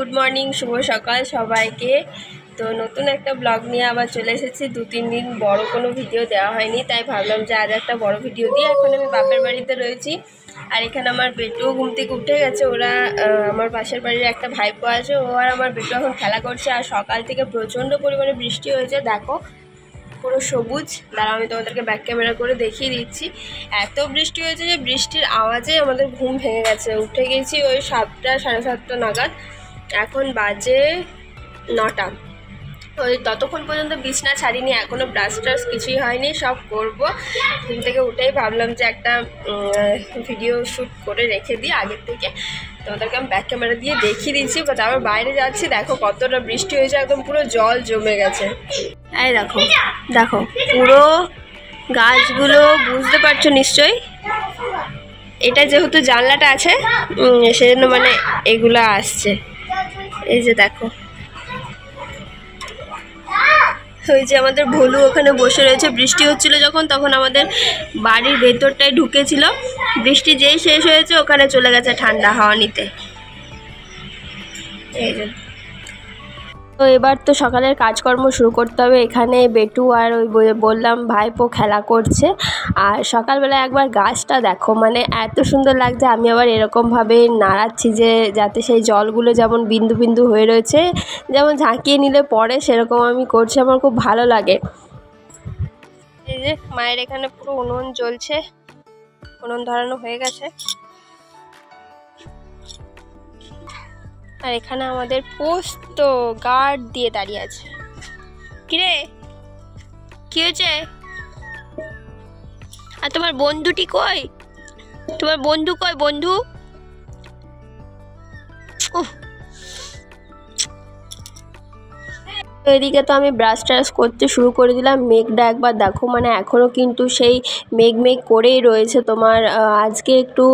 Good morning, শুভ সকাল সবাইকে। তো নতুন একটা ব্লগ নিয়ে আবার চলে এসেছি। 2-3 দিন বড় কোনো ভিডিও দেওয়া হয়নি, তাই ভাবলাম যে আজ একটা বড় ভিডিও দিই। এখন আমি বাপের বাড়িতে রয়েছি, আর এখানে আমার বেটুও ঘুম থেকে উঠে গেছে। ওরা আমার পাশের বাড়ির একটা ভাইপো আছে, ও আর আমার বেটু এখন খেলা করছে। আর সকাল থেকে প্রচণ্ড পরিমাণে বৃষ্টি হয়েছে, দেখো পুরো সবুজ। দাঁড়াও আমি তোমাদেরকে ব্যাক ক্যামেরা করে দেখিয়ে দিচ্ছি। এত বৃষ্টি হয়েছে যে বৃষ্টির আওয়াজে আমাদের ঘুম ভেঙে গেছে। উঠে গেছি ওই 7টা সাড়ে 7টা নাগাদ, এখন বাজে 9টা। ওই ততক্ষণ পর্যন্ত বিছনা ছাড়িনি, এখনও ব্রাশ ট্রাশ কিছুই হয়নি, সব করব। ঘুম থেকে উঠেই ভাবলাম যে একটা ভিডিও শ্যুট করে রেখে দিই আগের থেকে। তোমাদেরকে আমি ব্যাক ক্যামেরা দিয়ে দেখিয়ে দিচ্ছি। তারপর বাইরে যাচ্ছি, দেখো কতটা বৃষ্টি হয়েছে, একদম পুরো জল জমে গেছে। এই দেখো দেখো পুরো গাছগুলো, বুঝতে পারছো নিশ্চয়ই। এটা যেহেতু জানলাটা আছে সেজন্য মানে এগুলো আসছে। এই যে দেখো, ওই যে আমাদের ভলু ওখানে বসে রয়েছে। বৃষ্টি হচ্ছিল যখন, তখন আমাদের বাড়ির ভেতরটায় ঢুকেছিল। বৃষ্টি যেই শেষ হয়েছে ওখানে চলে গেছে ঠান্ডা হাওয়া নিতে। এই যে তো এবার তো সকালের কাজকর্ম শুরু করতে হবে। এখানে বেটু আর ওই বললাম ভাইপো খেলা করছে। আর সকালবেলা একবার গাছটা দেখো, মানে এত সুন্দর লাগছে। আমি আবার এরকমভাবে নাড়াচ্ছি যে যাতে সেই জলগুলো যেমন বিন্দু বিন্দু হয়ে রয়েছে, যেমন ঝাঁকিয়ে নিলে পড়ে, সেরকম আমি করছি। আমার খুব ভালো লাগে। এই যে মায়ের এখানে পুরো উনুন জ্বলছে, উনুন ধরানো হয়ে গেছে। আর এখানে আমাদের পোস্ত গার্ড দিয়ে দাঁড়িয়ে আছে। কিরে, কি হয়েছে? আর তোমার বন্ধুটি কই? তোমার বন্ধু কই? বন্ধু তো এদিকে তো আমি ব্রাশ ট্রাশ করতে শুরু করে দিলাম। মেঘটা একবার দেখো, মানে এখনও কিন্তু সেই মেঘ মেঘ করেই রয়েছে। তোমার আজকে একটু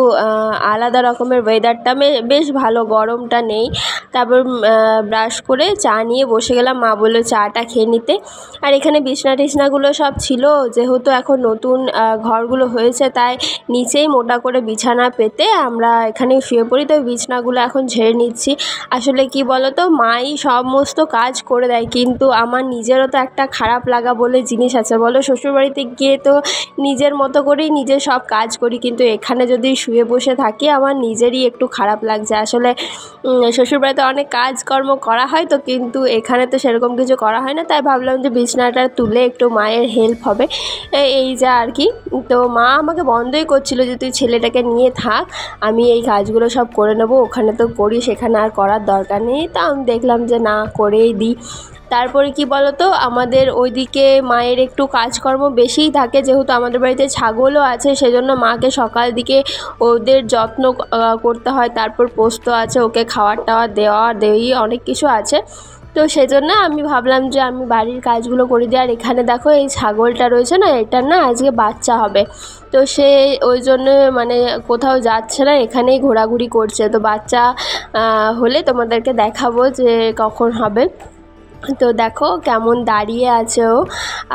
আলাদা রকমের ওয়েদারটা, বেশ ভালো, গরমটা নেই। তারপর ব্রাশ করে চা নিয়ে বসে গেলাম, মা বললো চাটা খেয়ে নিতে। আর এখানে বিছনা টিছনাগুলো সব ছিল, যেহেতু এখন নতুন ঘরগুলো হয়েছে, তাই নিচেই মোটা করে বিছানা পেতে আমরা এখানে শুয়ে পড়ি। তো বিছনাগুলো এখন ঝেড়ে নিচ্ছি। আসলে কি বলো তো, মাই সমস্ত কাজ করে দেয়, কিন্তু আমার নিজেরও তো একটা খারাপ লাগা বলে জিনিস আছে বলো। শ্বশুরবাড়িতে গিয়ে তো নিজের মতো করেই নিজে সব কাজ করি, কিন্তু এখানে যদি শুয়ে বসে থাকি আমার নিজেরই একটু খারাপ লাগছে। আসলে শ্বশুরবাড়িতে অনেক কাজকর্ম করা হয় তো, কিন্তু এখানে তো সেরকম কিছু করা হয় না। তাই ভাবলাম যে বিছনাটা তুলে একটু মায়ের হেল্প হবে, এই যা আর কি। তো মা আমাকে বন্ধই করছিল যে তুই ছেলেটাকে নিয়ে থাক, আমি এই কাজগুলো সব করে নেবো, ওখানে তো করি, সেখানে আর করার দরকার নেই। তা আমি দেখলাম যে না, করেই দিই। তারপরে কি বলো তো, আমাদের ওইদিকে মায়ের একটু কাজকর্ম বেশিই থাকে, যেহেতু আমাদের বাড়িতে ছাগলও আছে, সেজন্য মাকে সকাল দিকে ওদের যত্ন করতে হয়। তারপর পোস্ত আছে, ওকে খাবার টাওয়ার দেওয়ি অনেক কিছু আছে। তো সেজন্য আমি ভাবলাম যে আমি বাড়ির কাজগুলো করে দিই। আর এখানে দেখো এই ছাগলটা রয়েছে না, এটার না আজকে বাচ্চা হবে। তো সে ওই জন্য মানে কোথাও যাচ্ছে না, এখানেই ঘোরাঘুরি করছে। তো বাচ্চা হলে তোমাদেরকে দেখাবো যে কখন হবে। তো দেখো কেমন দাঁড়িয়ে আছে ও,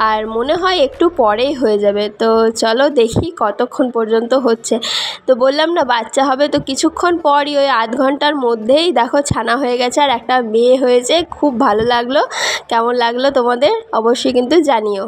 আর মনে হয় একটু পরেই হয়ে যাবে। তো চলো দেখি কতক্ষণ পর্যন্ত হচ্ছে। তো বললাম না বাচ্চা হবে, তো কিছুক্ষণ পরই ওই আধ ঘন্টার মধ্যেই দেখো ছানা হয়ে গেছে আর একটা মেয়ে হয়েছে। খুব ভালো লাগলো। কেমন লাগলো তোমাদের অবশ্যই কিন্তু জানিও।